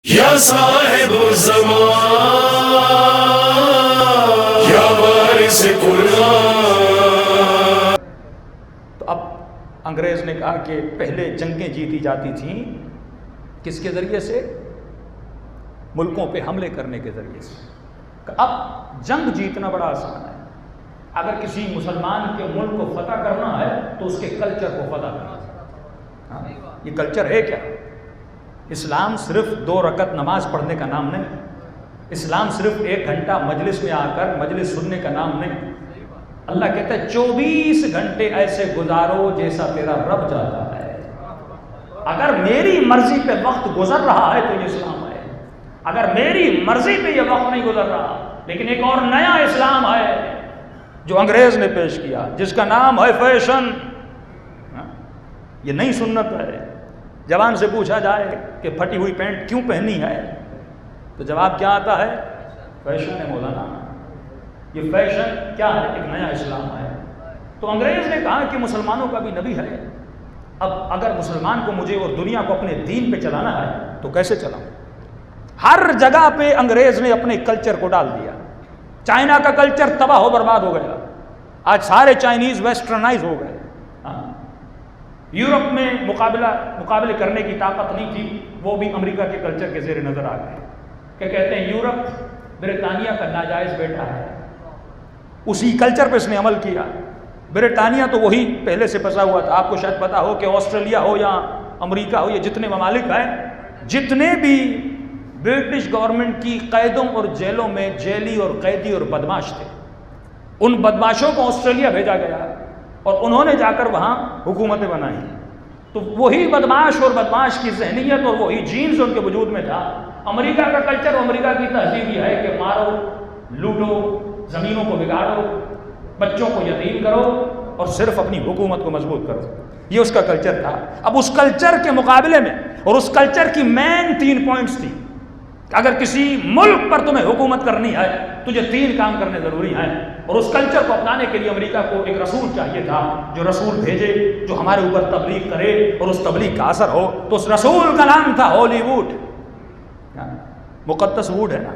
یا صاحب الزمان یا وارث قرآن۔ تو اب انگریز نے کہا کہ پہلے جنگیں جیتی جاتی تھیں کس کے ذریعے سے؟ ملکوں پہ حملے کرنے کے ذریعے سے۔ اب جنگ جیتنا بڑا آسان ہے، اگر کسی مسلمان کے ملک کو فتح کرنا ہے تو اس کے کلچر کو فتح کرنا ہے۔ یہ کلچر ہے کیا؟ اسلام صرف 2 رکعت نماز پڑھنے کا نام نہیں، اسلام صرف 1 گھنٹہ مجلس میں آ کر مجلس سننے کا نام نہیں۔ اللہ کہتا ہے 24 گھنٹے ایسے گزارو جیسا تیرا رب چاہتا ہے۔ اگر میری مرضی پہ وقت گزر رہا ہے تو یہ اسلام ہے، اگر میری مرضی پہ یہ وقت نہیں گزر رہا، لیکن ایک اور نیا اسلام ہے جو انگریز نے پیش کیا، جس کا نام ہے فیشن۔ یہ نئی سنت ہے۔ جوان سے پوچھا جائے کہ پھٹی ہوئی پینٹ کیوں پہنی ہے تو جواب کیا آتا ہے؟ فیشن ہے مولانا۔ یہ فیشن کیا ہے؟ ایک نیا اسلام ہے۔ تو انگریز نے کہا کہ مسلمانوں کا بھی نبی ہے، اب اگر مسلمان کو مجھے اور دنیا کو اپنے دین پہ چلانا ہے تو کیسے چلاؤں؟ ہر جگہ پہ انگریز نے اپنے کلچر کو ڈال دیا۔ چائنا کا کلچر تباہ و برباد ہو گیا، آج سارے چائنیز ویسٹرنائز ہو گئے۔ یورپ میں مقابلے کرنے کی طاقت نہیں تھی، وہ بھی امریکہ کے کلچر کے زیر نظر آ گئے۔ کہ کہتے ہیں یورپ برطانیہ کا ناجائز بیٹا ہے، اسی کلچر پہ اس نے عمل کیا۔ برطانیہ تو وہی پہلے سے پسا ہوا تھا۔ آپ کو شاید پتا ہو کہ آسٹریلیا ہو یا امریکہ ہو، یہ جتنے ممالک ہیں، جتنے بھی برٹش گورنمنٹ کی قیدوں اور جیلوں میں جیلی اور قیدی اور بدماش تھے، ان بدماشوں کو آسٹریلیا بھیجا گیا اور انہوں نے جا کر وہاں حکومتیں بنائی۔ تو وہی بدماش اور بدماش کی ذہنیت اور وہی جینز ان کے وجود میں تھا۔ امریکہ کا کلچر اور امریکہ کی تہذیب یہ ہے کہ مارو، لوٹو، زمینوں کو بگاڑو، بچوں کو یتیم کرو اور صرف اپنی حکومت کو مضبوط کرو۔ یہ اس کا کلچر تھا۔ اب اس کلچر کے مقابلے میں، اور اس کلچر کی مین 3 پوائنٹس تھی، اگر کسی ملک پر تمہیں حکومت کرنی ہے تجھے 3 کام کرنے ضروری ہیں، اور اس کلچر کو اپنانے کے لیے امریکہ کو ایک رسول چاہیے تھا، جو رسول بھیجے، جو ہمارے اوپر تبلیغ کرے اور اس تبلیغ کا اثر ہو۔ تو اس رسول کا نام تھا ہالی ووڈ۔ مقدس ووڈ ہے نا،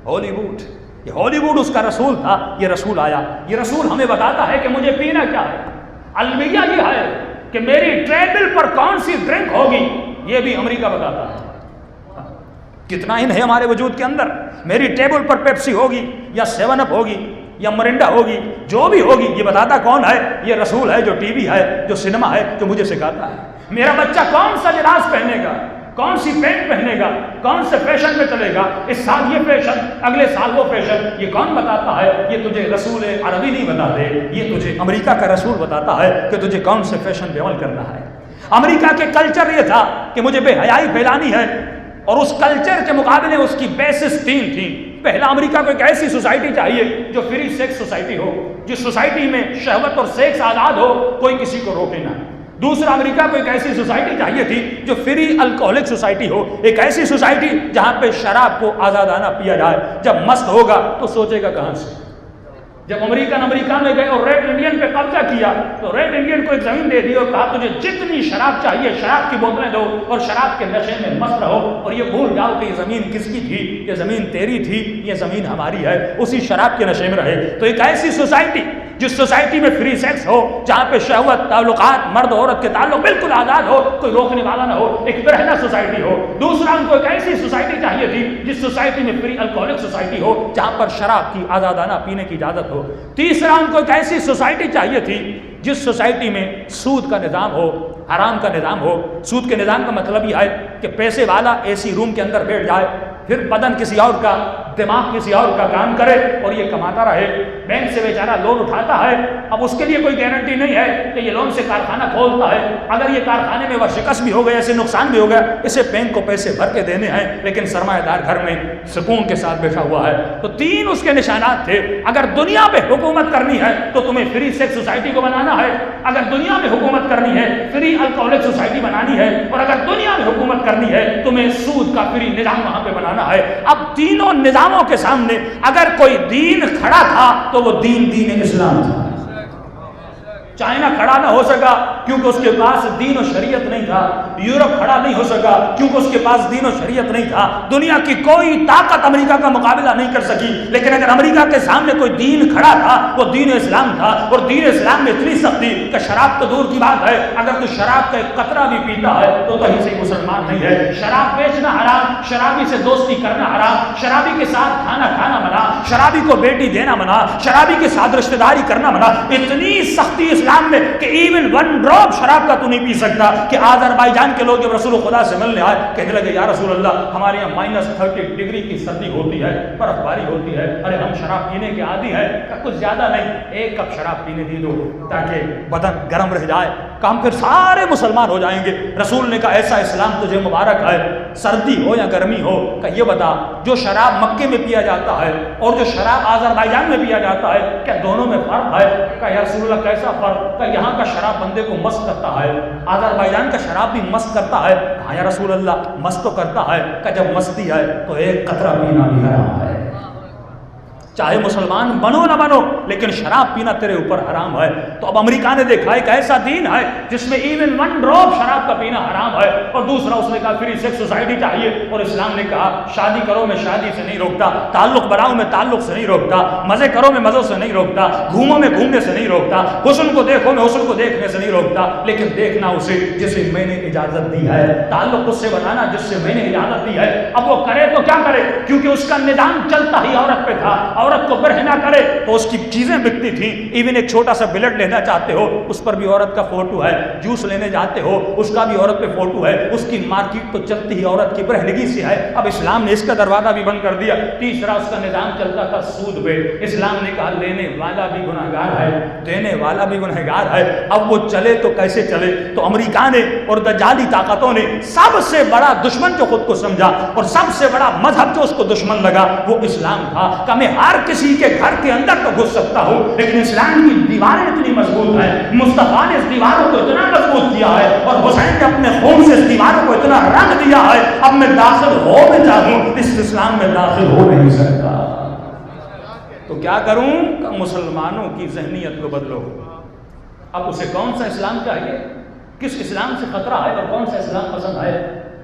ہالی ووڈ، یہ ہالی ووڈ اس کا رسول تھا۔ یہ رسول آیا، یہ رسول ہمیں بتاتا ہے کہ مجھے پینا کیا ہے۔ المیہ یہ ہے کہ میری ٹیبل پر کون سی ڈرنک ہوگی، یہ بھی امریکہ بتاتا ہے۔ کتنا ہی ہے ہمارے وجود کے اندر، میری ٹیبل پر پیپسی ہوگی یا 7 اپ ہوگی یا مرنڈا ہوگی، جو بھی ہوگی، یہ بتاتا کون ہے؟ یہ رسول ہے، جو ٹی وی ہے، جو سنیما ہے، جو مجھے سکھاتا ہے۔ میرا بچہ کون سا لباس پہنے گا، کون سی پینٹ پہنے گا، کون سے فیشن میں چلے گا، اس سال یہ فیشن، اگلے سال وہ فیشن، یہ کون بتاتا ہے؟ یہ تجھے رسول عربی نہیں بتاتے، یہ تجھے امریکہ کا رسول بتاتا ہے کہ تجھے کون سے فیشن پہ عمل کرنا ہے۔ امریکہ کے کلچر یہ تھا کہ مجھے بے حیائی پھیلانی ہے، اور اس کلچر کے مقابلے اس کی بیسس 3 تھی۔ پہلا، امریکہ کو ایک ایسی سوسائٹی چاہیے جو فری سیکس سوسائٹی ہو، جس سوسائٹی میں شہوت اور سیکس آزاد ہو، کوئی کسی کو روکے نہ۔ دوسرا، امریکہ کو ایک ایسی سوسائٹی چاہیے تھی جو فری الکوہلک سوسائٹی ہو، ایک ایسی سوسائٹی جہاں پہ شراب کو آزادانہ پیا جائے، جب مست ہوگا تو سوچے گا کہاں سے۔ جب امریکن امریکہ میں گئے اور ریڈ انڈین پہ قبضہ کیا تو ریڈ انڈین کو ایک زمین دے دی اور کہا تجھے جتنی شراب چاہیے شراب کی بوتلیں دو اور شراب کے نشے میں مست رہو، اور یہ بھول جاؤ کہ یہ زمین کس کی تھی، یہ زمین تیری تھی، یہ زمین ہماری ہے، اسی شراب کے نشے میں رہے۔ تو ایک ایسی سوسائٹی جس سوسائٹی میں فری سیکس ہو، جہاں پہ شہوت، تعلقات، مرد عورت کے تعلق بالکل آزاد ہو، کوئی روکنے والا نہ ہو، ایک برہنہ سوسائٹی ہو۔ دوسرا، ان کو ایک ایسی سوسائٹی چاہیے تھی جس سوسائٹی میں فری الکوہلک سوسائٹی ہو، جہاں پر شراب کی آزادانہ پینے کی اجازت ہو۔ تیسرا، ان کو ایک ایسی سوسائٹی چاہیے تھی جس سوسائٹی میں سود کا نظام ہو، حرام کا نظام ہو۔ سود کے نظام کا مطلب یہ ہے کہ پیسے والا اے سی روم کے اندر بیٹھ جائے، پھر بدن کسی اور کا، دماغ کسی اور کا کام کرے اور یہ کماتا رہے۔ بینک سے بیچارہ لون اٹھاتا ہے، اب اس کے لیے کوئی گارنٹی نہیں ہے کہ یہ لون سے کارخانہ کھولتا ہے، اگر یہ کارخانے میں وہ شکست بھی ہو گیا، اسے نقصان بھی ہو گیا، اسے بینک کو پیسے بھر کے دینے ہیں، لیکن سرمایہ دار گھر میں سکون کے ساتھ بیٹھا ہوا ہے۔ تو 3 اس کے نشانات تھے۔ اگر دنیا پہ حکومت کرنی ہے تو تمہیں فری سیکس سوسائٹی کو بنانا ہے، اگر دنیا میں حکومت کرنی ہے فری الکوہلک سوسائٹی بنانی ہے، اور اگر دنیا میں حکومت کرنی ہے تمہیں سود کا فری نظام وہاں پہ بنانا ہے۔ اب تینوں نظاموں کے سامنے اگر کوئی دین کھڑا تھا تو وہ دین اسلام تھا۔ چائنا کھڑا نہ ہو سکا کیونکہ اس کے پاس دین و شریعت نہیں تھا، یورپ کھڑا نہیں ہو سکا کیونکہ اس کے پاس دین و شریعت نہیں تھا، دنیا کی کوئی طاقت امریکہ کا مقابلہ نہیں کر سکی، لیکن اگر امریکہ کے سامنے کوئی دین کھڑا تھا وہ دین اسلام تھا، اور دین اسلام میں اتنی سختی کہ شراب تو دور کی بات ہے، اگر تو شراب کا ایک قطرہ بھی پیتا ہے تو کہیں سے مسلمان نہیں ہے، شراب بیچنا حرام، شرابی سے دوستی کرنا حرام، شرابی کے ساتھ کھانا منع، شرابی کو بیٹی دینا منع، شرابی کے ساتھ رشتہ داری کرنا منع، اتنی سختی اسلام میں کہ ایون ون ڈراپ شراب کا تو نہیں پی سکتا کہ آذربائیجان کے لوگ جب رسول خدا سے ملنے آئے کہنے لگے یا رسول اللہ ہمارے یہاں -30 ڈگری کی سردی ہوتی ہے، برف باری ہوتی ہے، ارے ہم شراب پینے کے عادی ہیں، کچھ زیادہ نہیں 1 کپ شراب پینے دے دو تاکہ بدن گرم رہ جائے، کام پھر سارے مسلمان ہو جائیں گے۔ رسول نے کہا ایسا اسلام تجھے مبارک ہے، سردی ہو یا گرمی ہو، کہ یہ بتا جو شراب مکے میں پیا جاتا ہے اور جو شراب آذربائیجان میں پیا جاتا ہے کیا دونوں میں فرق ہے؟ کہ یا رسول اللہ کیسا فرق؟ کہ یہاں کا شراب بندے کو مست کرتا ہے، آذربائیجان کا شراب بھی مست کرتا ہے۔ کہا یا رسول اللہ مست تو کرتا ہے، کہ جب مستی ہے تو 1 قطرہ پینا بھی حرام ہے، چاہے مسلمان بنو نہ بنو لیکن شراب پینا تیرے اوپر حرام ہے۔ تو اب امریکہ نے دیکھا ایک ایسا دین ہے جس میں ایون 1 ڈراپ شراب کا پینا حرام ہے، اور دوسرا اس نے کہا فری سیکس سوسائٹی چاہیے، اور اسلام نے کہا شادی کرو میں شادی سے نہیں روکتا، تعلق بناؤ میں تعلق سے نہیں روکتا، مزے کرو میں مزوں سے نہیں روکتا، گھومو میں گھومنے سے نہیں روکتا، حسن کو دیکھو میں حسن کو دیکھنے سے نہیں روکتا، لیکن دیکھنا اسے جسے میں نے اجازت دی ہے، تعلق اس سے بنانا جس سے میں نے اجازت دی ہے۔ اب وہ کرے تو کیا کرے، کیونکہ اس کا نظام چلتا ہی عورت پہ تھا، عورت کو برہ نہ کرے تو اس کی چیزیں بکتی تھیں، ایون ایک چھوٹا سا بلیٹ لینا چاہتے ہو اس پر بھی عورت کا فوٹو ہے، جوس لینے جاتے ہو اس کا بھی عورت پہ فوٹو ہے، اس کی مارکیٹ تو چلتی ہی عورت کی برہنگی سے ہے۔ اب اسلام نے اس کا دروازہ بھی بند کر دیا۔ تیسرا اس کا نظام چلتا تھا سود پہ، اسلام نے کہا لینے والا بھی گنہگار ہے، دینے والا بھی گنہگار ہے۔ اب وہ چلے تو کیسے چلے؟ تو امریکہ نے اور دجالی طاقتوں نے سب سے بڑا دشمن جو خود کو سمجھا اور سب سے بڑا مذہب جو اس کو دشمن لگا وہ اسلام تھا، کہ میں ہر کسی کے گھر کے اندر تو گھس سکتا ہوں لیکن اسلام کی دیواریں اتنی مضبوط ہیں، مصطفیٰ نے اس دیواروں کو اتنا مضبوط کیا ہے اور حسین نے اپنے خون سے اس دیواروں کو اتنا رنگ دیا ہے، اب میں داخل ہو میں چاہوں اس اسلام میں داخل ہو نہیں سکتا۔ تو کیا کروں کہ مسلمانوں کی ذہنیت کو بدلو۔ اب اسے کون سا اسلام چاہیے، کس اسلام سے خطرہ ہے اور کون سا اسلام پسند ہے؟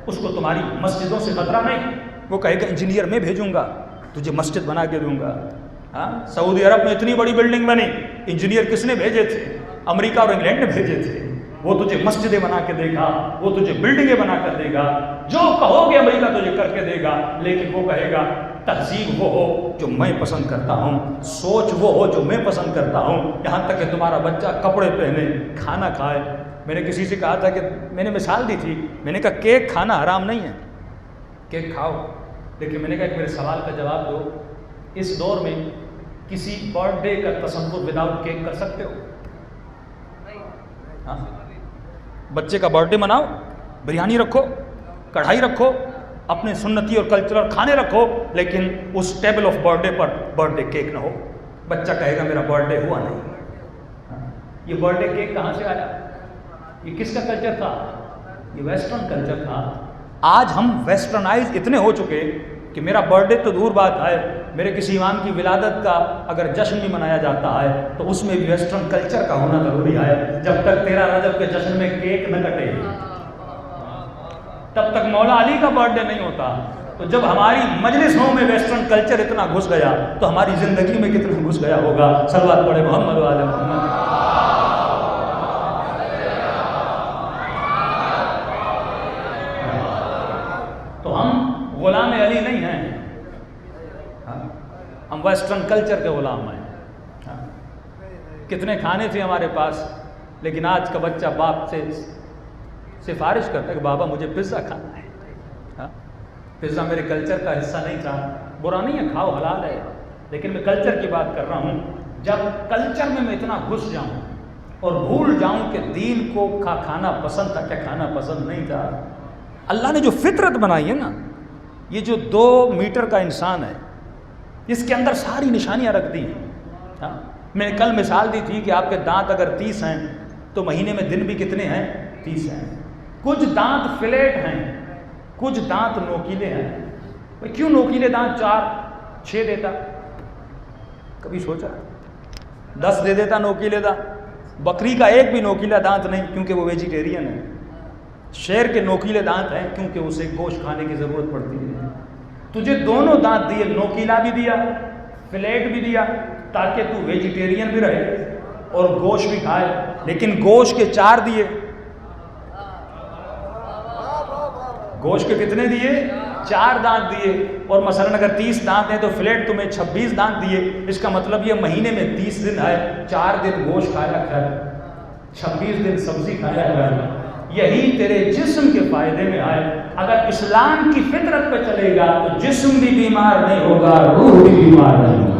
اس کو تمہاری مسجدوں سے خطرہ نہیں، وہ کہے گا انجینئر میں بھیجوں گا تجھے مسجد بنا کے دوں گا۔ ہاں سعودی عرب میں اتنی بڑی بلڈنگ بنی، انجینئر کس نے بھیجے تھے؟ امریکہ اور انگلینڈ نے بھیجے تھے، وہ تجھے مسجدیں بنا کے دے گا، وہ تجھے بلڈنگیں بنا کر دے گا، جو کہو گے امریکہ تجھے کر کے دے گا، لیکن وہ کہے گا تہذیب وہ ہو جو میں پسند کرتا ہوں، سوچ وہ ہو جو میں پسند کرتا ہوں، یہاں تک کہ تمہارا بچہ کپڑے پہنے، کھانا کھائے۔ میں نے کسی سے کہا تھا کہ میں نے مثال دی تھی، میں نے کہا کیک کھانا حرام نہیں ہے، کیک کھاؤ، لیکن میں نے کہا کہ میرے سوال کا جواب دو، اس دور میں کسی برتھ ڈے کا تصور وداؤٹ کیک کر سکتے ہو؟ ہاں بچے کا برتھ ڈے مناؤ، بریانی رکھو، کڑھائی رکھو، اپنے سنتی اور کلچرل کھانے رکھو، لیکن اس ٹیبل آف برتھ ڈے پر برتھ ڈے کیک نہ ہو۔ بچہ کہے گا میرا برتھ ڈے ہوا نہیں۔ یہ برتھ ڈے کیک کہاں سے آیا؟ یہ کس کا کلچر تھا؟ یہ ویسٹرن کلچر تھا۔ آج ہم ویسٹرنائز اتنے ہو چکے کہ میرا برتھ ڈے تو دور بات ہے، میرے کسی امام کی ولادت کا اگر جشن بھی منایا جاتا ہے تو اس میں بھی ویسٹرن کلچر کا ہونا ضروری ہے۔ جب تک 13 رجب کے جشن میں کیک نہ کٹے تب تک مولا علی کا برتھ ڈے نہیں ہوتا۔ تو جب ہماری مجلسوں میں ویسٹرن کلچر اتنا گھس گیا تو ہماری زندگی میں کتنا گھس گیا ہوگا۔ صلوات پڑھے محمد و آل محمد۔ تو ہم غلام علی نہیں ہیں، ہم ویسٹرن کلچر کے غلام ہیں۔ کتنے کھانے تھے ہمارے پاس، لیکن آج کا بچہ باپ سے سفارش کرتا ہے کہ بابا مجھے پیزا کھانا ہے۔ پیزا میرے کلچر کا حصہ نہیں تھا، برا نہیں ہے، کھاؤ حلال ہے، لیکن میں کلچر کی بات کر رہا ہوں۔ جب کلچر میں اتنا گھس جاؤں اور بھول جاؤں کہ دین کو کھانا پسند تھا کیا کھانا پسند نہیں تھا۔ اللہ نے جو فطرت بنائی ہے نا، یہ جو 2 میٹر کا انسان ہے اس کے اندر ساری نشانیاں رکھ دی ہیں۔ میں نے کل مثال دی تھی کہ آپ کے دانت اگر 30 ہیں تو مہینے میں دن بھی کتنے ہیں؟ 30 ہیں۔ کچھ دانت فلیٹ ہیں، کچھ دانت نوکیلے ہیں۔ کیوں نوکیلے دانت 4 6 دیتا؟ کبھی سوچا؟ 10 دے دیتا نوکیلے دانت؟ بکری کا ایک بھی نوکیلا دانت نہیں کیونکہ وہ ویجیٹیرین ہے. شیر کے نوکیلے دانت ہیں کیونکہ اسے گوشت کھانے کی ضرورت پڑتی ہے. تجھے دونوں دانت دیے, نوکیلا بھی دیا, فلیٹ بھی دیا, تاکہ تو ویجیٹیرین بھی رہے اور گوشت بھی کھائے. لیکن گوشت کے 4 دیے. گوشت کے کتنے دیے؟ 4 دانت دیے. اور مثلا اگر 30 دانت ہیں تو فلیٹ تمہیں 26 دانت دیے. اس کا مطلب یہ مہینے میں 30 دن ہے, 4 دن گوشت کھایا کر, 26 دن سبزی کھایا کر. یہی تیرے جسم کے فائدے میں آئے. اگر اسلام کی فطرت پہ چلے گا تو جسم بھی بیمار نہیں ہوگا, روح بھی بیمار نہیں ہوگا.